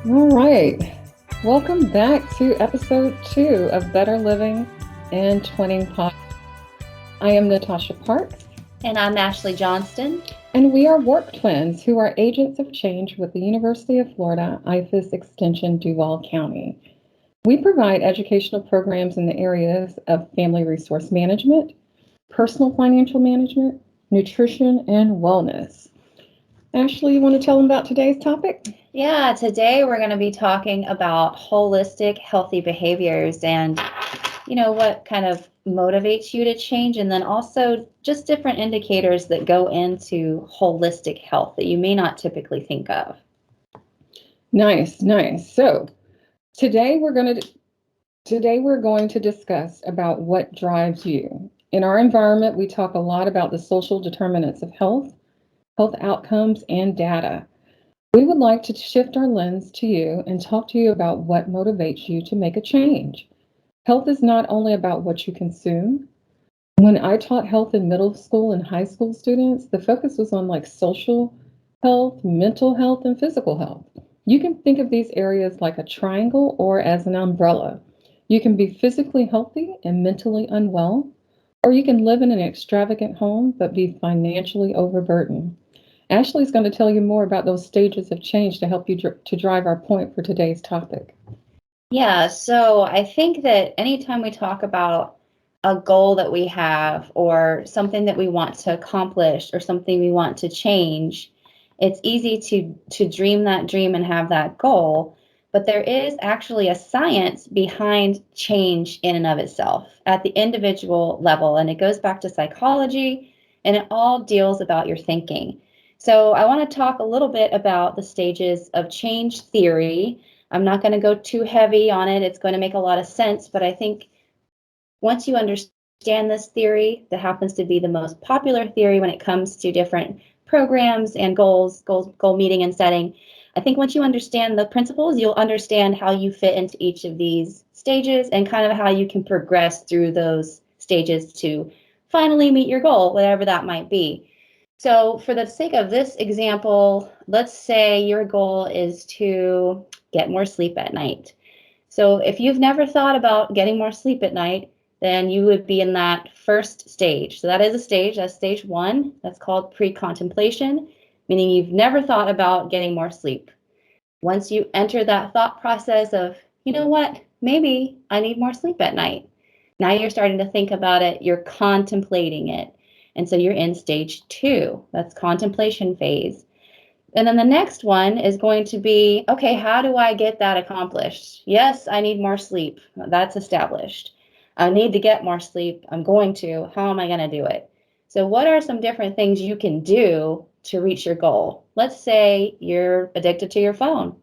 All right. Welcome back to episode 2 of Better Living and Twinning Pod. I am Natasha Parks, And I'm Ashley Johnston. and we are work twins who are agents of change with the University of Florida IFAS Extension Duval County. We provide educational programs in the areas of family resource management, personal financial management, nutrition, and wellness. Ashley, you want to tell them about today's topic? Yeah, today we're going to be talking about holistic, healthy behaviors and, what kind of motivates you to change, and then also just different indicators that go into holistic health that you may not typically think of. Nice, nice. So, Today we're going to today we're going to discuss about what drives you. In our environment, we talk a lot about the social determinants of health, health outcomes, and data. We would like to shift our lens to you and talk to you about what motivates you to make a change. Health is not only about what you consume. When I taught health in middle school and high school students, the focus was on like social health, mental health, and physical health. You can think of these areas like a triangle or as an umbrella. You can be physically healthy and mentally unwell, or you can live in an extravagant home but be financially overburdened. Ashley's going to tell you more about those stages of change to help you to drive our point for today's topic. Yeah, so I think that anytime we talk about a goal that we have or something that we want to accomplish or something we want to change, it's easy to dream that dream and have that goal, but there is actually a science behind change in and of itself at the individual level, and it goes back to psychology, and it all deals about your thinking. So I want to talk a little bit about the stages of change theory. I'm not going to go too heavy on it. It's going to make a lot of sense, but I think once you understand this theory, that happens to be the most popular theory when it comes to different programs and goal meeting and setting. I think once you understand the principles, you'll understand how you fit into each of these stages and kind of how you can progress through those stages to finally meet your goal, whatever that might be. So for the sake of this example, let's say your goal is to get more sleep at night. So if you've never thought about getting more sleep at night, then you would be in that first stage. So that is a stage, that's stage one. That's called pre-contemplation, meaning you've never thought about getting more sleep. Once you enter that thought process of, you know what, maybe I need more sleep at night. Now you're starting to think about it, you're contemplating it. And so you're in stage two, that's contemplation phase. And then the next one is going to be, okay, how do I get that accomplished? Yes, I need more sleep. That's established. I need to get more sleep. I'm going to. How am I going to do it? So, what are some different things you can do to reach your goal? Let's say you're addicted to your phone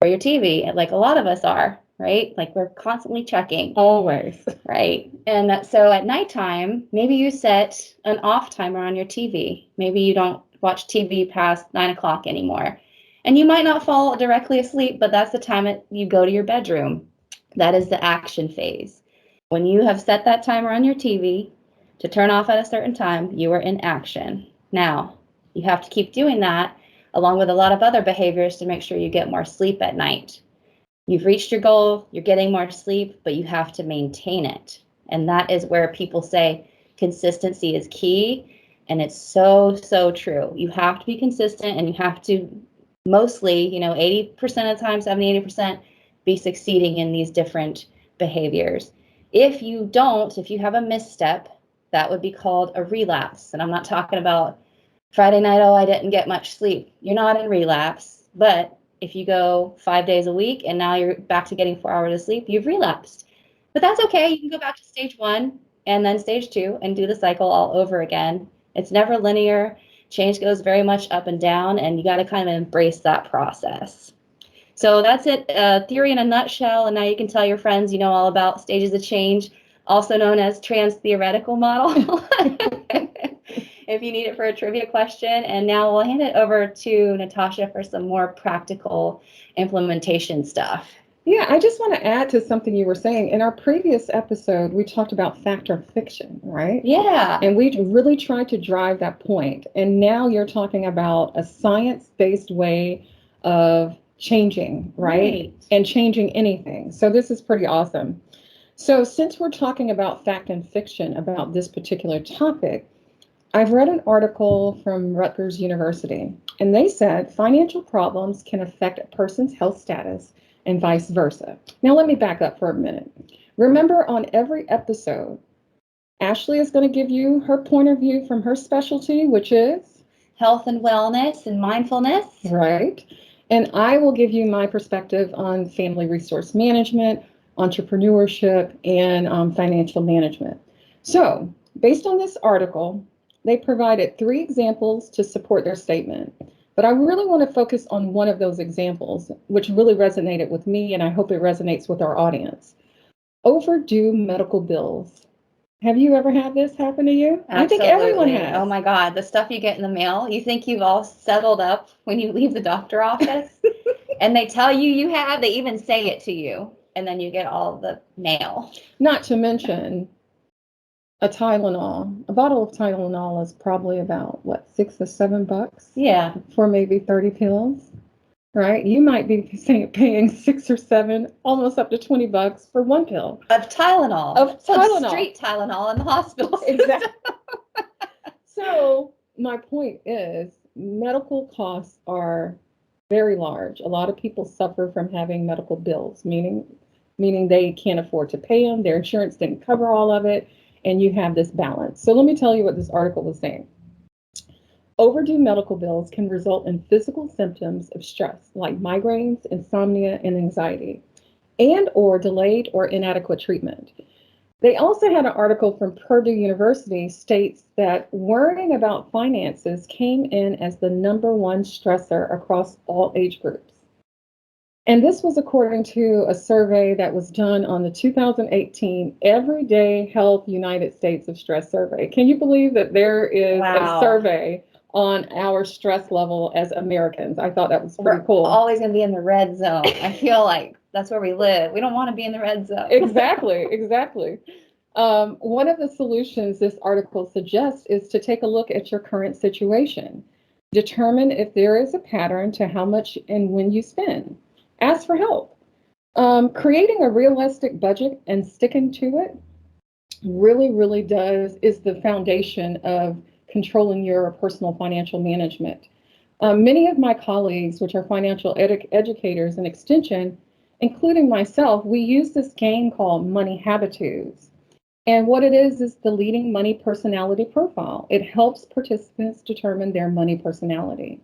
or your TV, like a lot of us are, right? Like we're constantly checking. Always. Right. And so at nighttime, maybe you set an off timer on your TV. Maybe you don't watch TV past 9 o'clock anymore. And you might not fall directly asleep, but that's the time you go to your bedroom. That is the action phase. When you have set that timer on your TV to turn off at a certain time, you are in action. Now, you have to keep doing that along with a lot of other behaviors to make sure you get more sleep at night. You've reached your goal, you're getting more sleep, but you have to maintain it. And that is where people say consistency is key. And it's so, so true. You have to be consistent and you have to mostly, 80% of the time, 70, 80% be succeeding in these different behaviors. If you don't, if you have a misstep, that would be called a relapse. And I'm not talking about Friday night, oh, I didn't get much sleep. You're not in relapse, but if you go 5 days a week and now you're back to getting 4 hours of sleep, you've relapsed. But that's okay. You can go back to stage one and then stage two and do the cycle all over again. It's never linear. Change goes very much up and down, and you got to kind of embrace that process. So that's it, theory in a nutshell. And now you can tell your friends you know all about stages of change, also known as trans-theoretical model. If you need it for a trivia question. And now we'll hand it over to Natasha for some more practical implementation stuff. Yeah, I just want to add to something you were saying. In our previous episode, we talked about fact or fiction, right? Yeah. And we really tried to drive that point. And now you're talking about a science based way of changing, right? Right. And changing anything. So this is pretty awesome. So since we're talking about fact and fiction about this particular topic, I've read an article from Rutgers University, and they said financial problems can affect a person's health status and vice versa. Now, let me back up for a minute. Remember, on every episode, Ashley is going to give you her point of view from her specialty, which is Health and wellness and mindfulness. right. And I will give you my perspective on family resource management, entrepreneurship, and financial management. So, based on this article, they provided 3 examples to support their statement. But I really want to focus on one of those examples, which really resonated with me, and I hope it resonates with our audience. Overdue medical bills. Have you ever had this happen to you? Absolutely. I think everyone has. Oh my God, the stuff you get in the mail, you think you've all settled up when you leave the doctor office, and they tell you have, they even say it to you, and then you get all the mail. Not to mention a Tylenol. A bottle of Tylenol is probably about what, $6 or $7 Yeah. for maybe 30 pills, right? You might be paying 6 or 7, almost up to $20 for 1 pill Of Tylenol. of Some Tylenol. street Tylenol in the hospital. Exactly. So my point is, medical costs are very large. A lot of people suffer from having medical bills, meaning they can't afford to pay them. Their insurance didn't cover all of it, and you have this balance. So let me tell you what this article was saying. Overdue medical bills can result in physical symptoms of stress, like migraines, insomnia, and anxiety, and or delayed or inadequate treatment. They also had an article from Purdue University states that worrying about finances came in as the #1 stressor across all age groups. And this was according to a survey that was done on the 2018 Everyday Health United States of Stress survey. Can you believe that there is Wow. a survey on our stress level as Americans? I thought that was pretty cool. We're always going to be in the red zone. I feel like that's where we live. We don't want to be in the red zone. Exactly, exactly. One of the solutions this article suggests is to take a look at your current situation. Determine if there is a pattern to how much and when you spend. Ask for help. Creating a realistic budget and sticking to it really is the foundation of controlling your personal financial management. Many of my colleagues, which are financial educators in extension, including myself, we use this game called Money Habitudes. And what it is the leading money personality profile. It helps participants determine their money personality.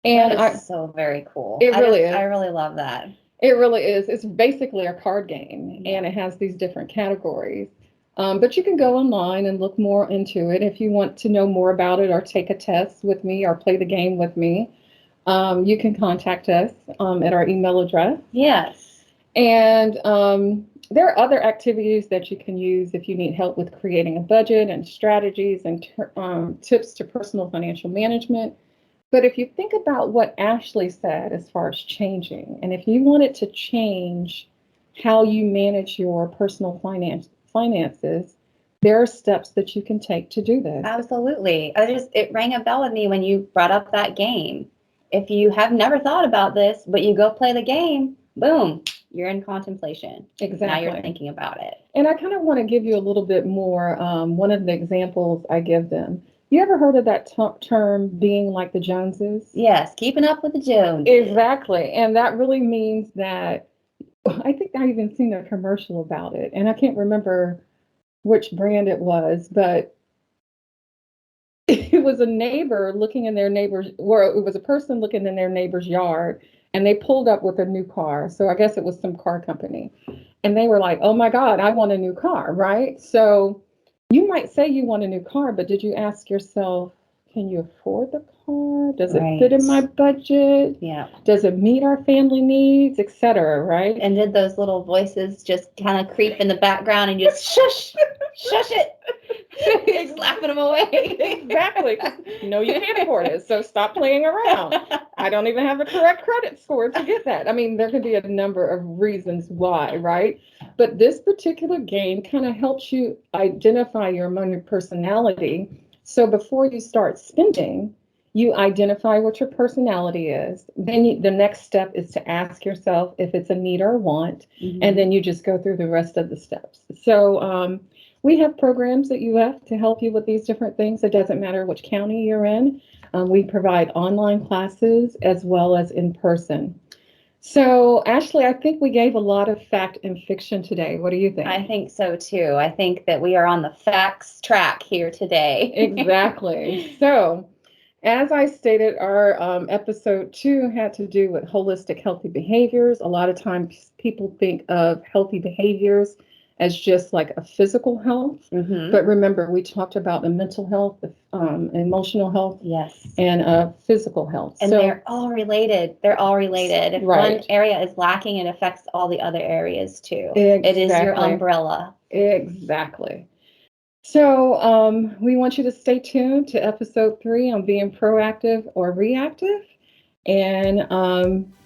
And that is so very cool. It really is. I really love that. It really is. It's basically a card game, and it has these different categories. But you can go online and look more into it if you want to know more about it or take a test with me or play the game with me. You can contact us at our email address. Yes. And there are other activities that you can use if you need help with creating a budget and strategies and tips to personal financial management. But if you think about what Ashley said as far as changing, and if you wanted to change how you manage your personal finances, there are steps that you can take to do this. Absolutely. It rang a bell with me when you brought up that game. If you have never thought about this, but you go play the game, boom, you're in contemplation. Exactly. Now you're thinking about it. And I kind of want to give you a little bit more. One of the examples I give them. You ever heard of that term, being like the Joneses? Yes, keeping up with the Joneses. Exactly. And that really means that I think I even seen a commercial about it, and I can't remember which brand it was, but it was a neighbor looking in their neighbor's, or it was a person looking in their neighbor's yard, and they pulled up with a new car. So I guess it was some car company. And they were like, oh my God, I want a new car, right? So you might say you want a new car, but did you ask yourself, can you afford the car? Does it fit in my budget? Yeah. Does it meet our family needs, etc., right? And did those little voices just kind of creep in the background and just shush it? Slapping them away. Exactly. No, you can't afford it, so stop playing around. I don't even have the correct credit score to get that. I mean, there could be a number of reasons why, right? But this particular game kind of helps you identify your money personality. So before you start spending, You identify what your personality is. Then the next step is to ask yourself if it's a need or a want, and then you just go through the rest of the steps. So we have programs at UF to help you with these different things. It doesn't matter which county you're in. We provide online classes as well as in person. So, Ashley, I think we gave a lot of fact and fiction today. What do you think? I think so too. I think that we are on the facts track here today. Exactly. So, as I stated, our episode 2 had to do with holistic healthy behaviors. A lot of times people think of healthy behaviors as just like a physical health. But remember, we talked about the mental health, the emotional health, Yes, and physical health. and they're all related. They're all related. If Right. one area is lacking, it affects all the other areas too. Exactly. It is your umbrella. Exactly. So we want you to stay tuned to episode 3 on being proactive or reactive. And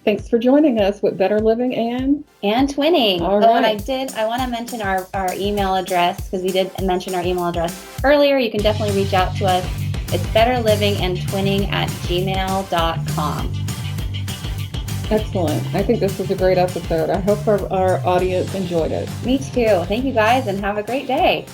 thanks for joining us with Better Living and Twinning. All Oh, and right. I want to mention our email address, because we did mention our email address earlier. You can definitely reach out to us. It's betterlivingandtwinning@gmail.com. Excellent. I think this was a great episode. I hope our audience enjoyed it. Me too. Thank you guys, and have a great day.